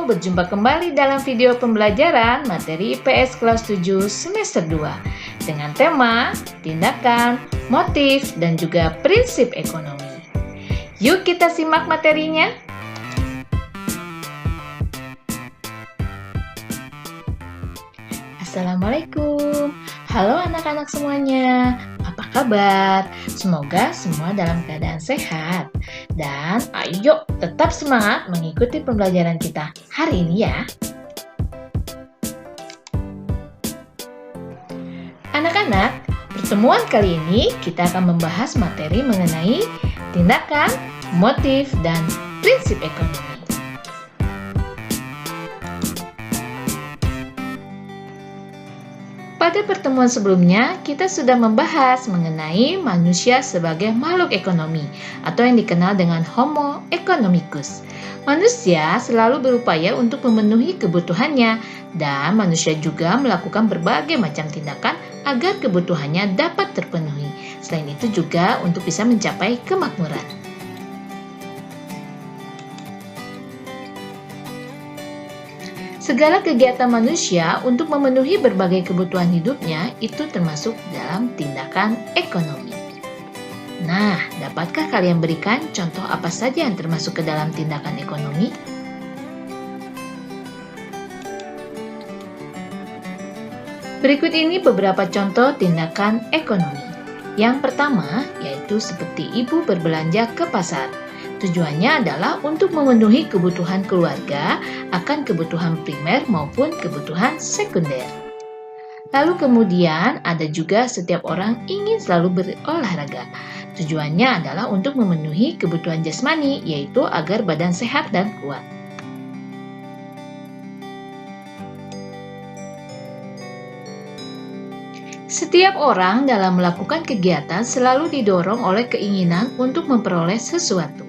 berjumpa kembali dalam video pembelajaran materi IPS kelas 7 semester 2 dengan tema tindakan, motif, dan juga prinsip ekonomi. Yuk kita simak materinya. Assalamualaikum. Halo anak-anak semuanya. Apa kabar? Semoga semua dalam keadaan sehat. Dan ayo tetap semangat mengikuti pembelajaran kita hari ini ya. Anak-anak, pertemuan kali ini kita akan membahas materi mengenai tindakan, motif, dan prinsip ekonomi. Pada pertemuan sebelumnya, kita sudah membahas mengenai manusia sebagai makhluk ekonomi atau yang dikenal dengan Homo economicus. Manusia selalu berupaya untuk memenuhi kebutuhannya dan manusia juga melakukan berbagai macam tindakan agar kebutuhannya dapat terpenuhi. Selain itu juga untuk bisa mencapai kemakmuran. Segala kegiatan manusia untuk memenuhi berbagai kebutuhan hidupnya itu termasuk dalam tindakan ekonomi. Nah, dapatkah kalian berikan contoh apa saja yang termasuk ke dalam tindakan ekonomi? Berikut ini beberapa contoh tindakan ekonomi. Yang pertama, yaitu seperti ibu berbelanja ke pasar. Tujuannya adalah untuk memenuhi kebutuhan keluarga akan kebutuhan primer maupun kebutuhan sekunder. Lalu kemudian ada juga setiap orang ingin selalu berolahraga. Tujuannya adalah untuk memenuhi kebutuhan jasmani, yaitu agar badan sehat dan kuat. Setiap orang dalam melakukan kegiatan selalu didorong oleh keinginan untuk memperoleh sesuatu.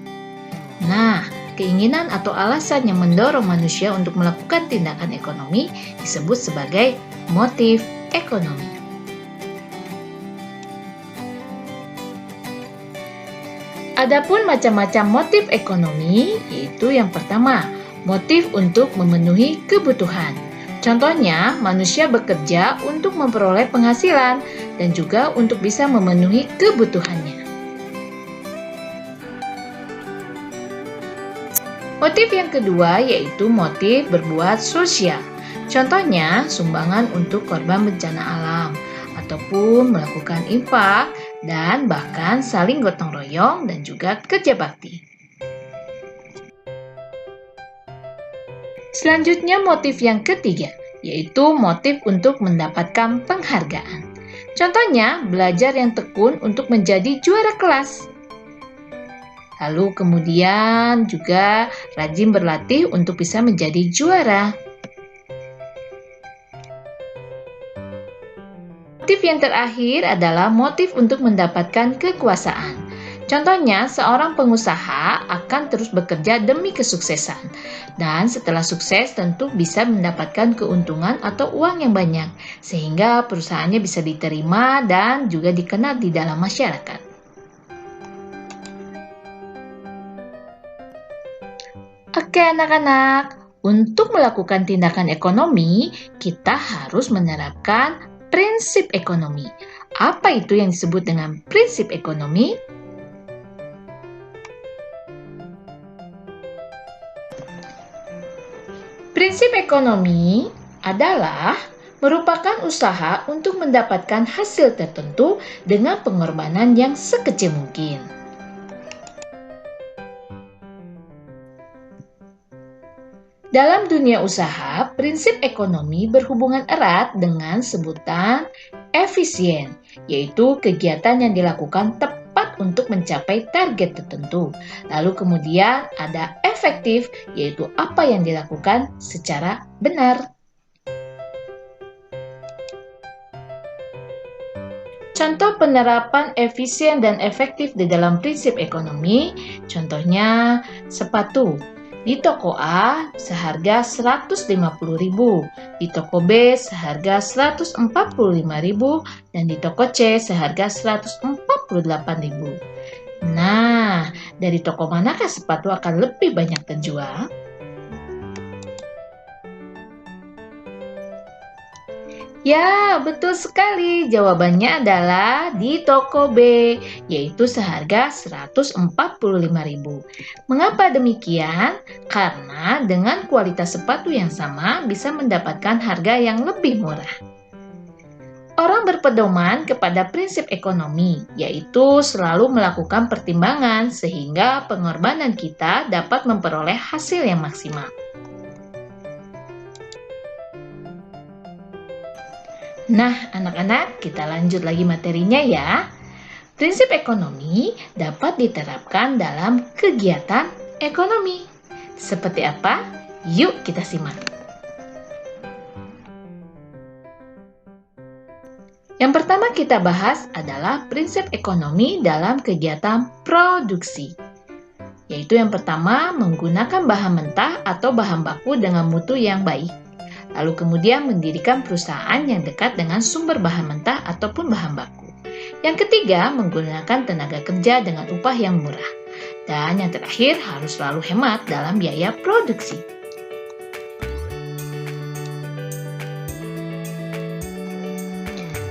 Nah, keinginan atau alasan yang mendorong manusia untuk melakukan tindakan ekonomi disebut sebagai motif ekonomi. Adapun macam-macam motif ekonomi, yaitu yang pertama, motif untuk memenuhi kebutuhan. Contohnya, manusia bekerja untuk memperoleh penghasilan dan juga untuk bisa memenuhi kebutuhannya. Motif yang kedua yaitu motif berbuat sosial. Contohnya, sumbangan untuk korban bencana alam, ataupun melakukan infak, dan bahkan saling gotong royong dan juga kerja bakti. Selanjutnya motif yang ketiga, yaitu motif untuk mendapatkan penghargaan. Contohnya, belajar yang tekun untuk menjadi juara kelas. Lalu kemudian juga rajin berlatih untuk bisa menjadi juara. Motif yang terakhir adalah motif untuk mendapatkan kekuasaan. Contohnya, seorang pengusaha akan terus bekerja demi kesuksesan. Dan setelah sukses tentu bisa mendapatkan keuntungan atau uang yang banyak. Sehingga perusahaannya bisa diterima dan juga dikenal di dalam masyarakat. Oke anak-anak, untuk melakukan tindakan ekonomi, kita harus menerapkan prinsip ekonomi. Apa itu yang disebut dengan prinsip ekonomi? Prinsip ekonomi adalah merupakan usaha untuk mendapatkan hasil tertentu dengan pengorbanan yang sekecil mungkin. Dalam dunia usaha, prinsip ekonomi berhubungan erat dengan sebutan efisien, yaitu kegiatan yang dilakukan tepat untuk mencapai target tertentu. Lalu kemudian ada efektif, yaitu apa yang dilakukan secara benar. Contoh penerapan efisien dan efektif di dalam prinsip ekonomi, contohnya sepatu. Di toko A seharga Rp150.000, di toko B seharga Rp145.000, dan di toko C seharga Rp148.000. Nah, dari toko manakah sepatu akan lebih banyak terjual? Ya, betul sekali. Jawabannya adalah di toko B, yaitu seharga 145.000. Mengapa demikian? Karena dengan kualitas sepatu yang sama bisa mendapatkan harga yang lebih murah. Orang berpedoman kepada prinsip ekonomi, yaitu selalu melakukan pertimbangan sehingga pengorbanan kita dapat memperoleh hasil yang maksimal. Nah, anak-anak, kita lanjut lagi materinya ya. Prinsip ekonomi dapat diterapkan dalam kegiatan ekonomi. Seperti apa? Yuk kita simak. Yang pertama kita bahas adalah prinsip ekonomi dalam kegiatan produksi. Yaitu yang pertama, menggunakan bahan mentah atau bahan baku dengan mutu yang baik. Lalu kemudian mendirikan perusahaan yang dekat dengan sumber bahan mentah ataupun bahan baku. Yang ketiga, menggunakan tenaga kerja dengan upah yang murah. Dan yang terakhir, harus selalu hemat dalam biaya produksi.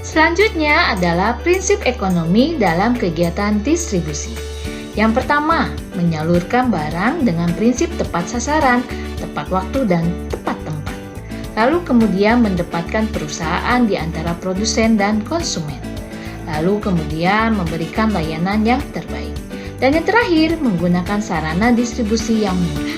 Selanjutnya adalah prinsip ekonomi dalam kegiatan distribusi. Yang pertama, menyalurkan barang dengan prinsip tepat sasaran, tepat waktu, dan tepat tempat. Lalu kemudian mendapatkan perusahaan di antara produsen dan konsumen. Lalu kemudian memberikan layanan yang terbaik. Dan yang terakhir, menggunakan sarana distribusi yang murah.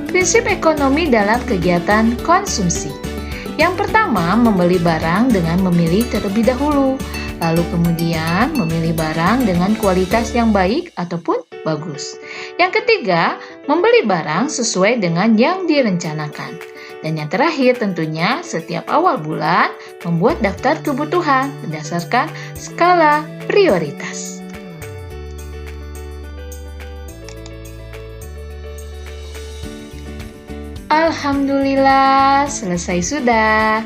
Prinsip ekonomi dalam kegiatan konsumsi. Yang pertama, membeli barang dengan memilih terlebih dahulu. Lalu kemudian memilih barang dengan kualitas yang baik ataupun bagus. Yang ketiga, membeli barang sesuai dengan yang direncanakan. Dan yang terakhir tentunya setiap awal bulan membuat daftar kebutuhan berdasarkan skala prioritas. Alhamdulillah, selesai sudah.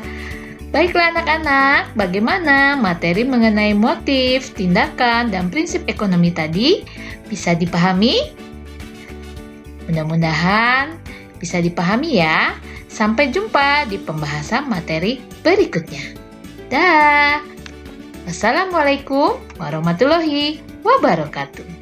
Baiklah anak-anak, bagaimana materi mengenai motif, tindakan, dan prinsip ekonomi tadi? Bisa dipahami? Mudah-mudahan bisa dipahami ya. Sampai jumpa di pembahasan materi berikutnya. Dah. Wassalamualaikum warahmatullahi wabarakatuh.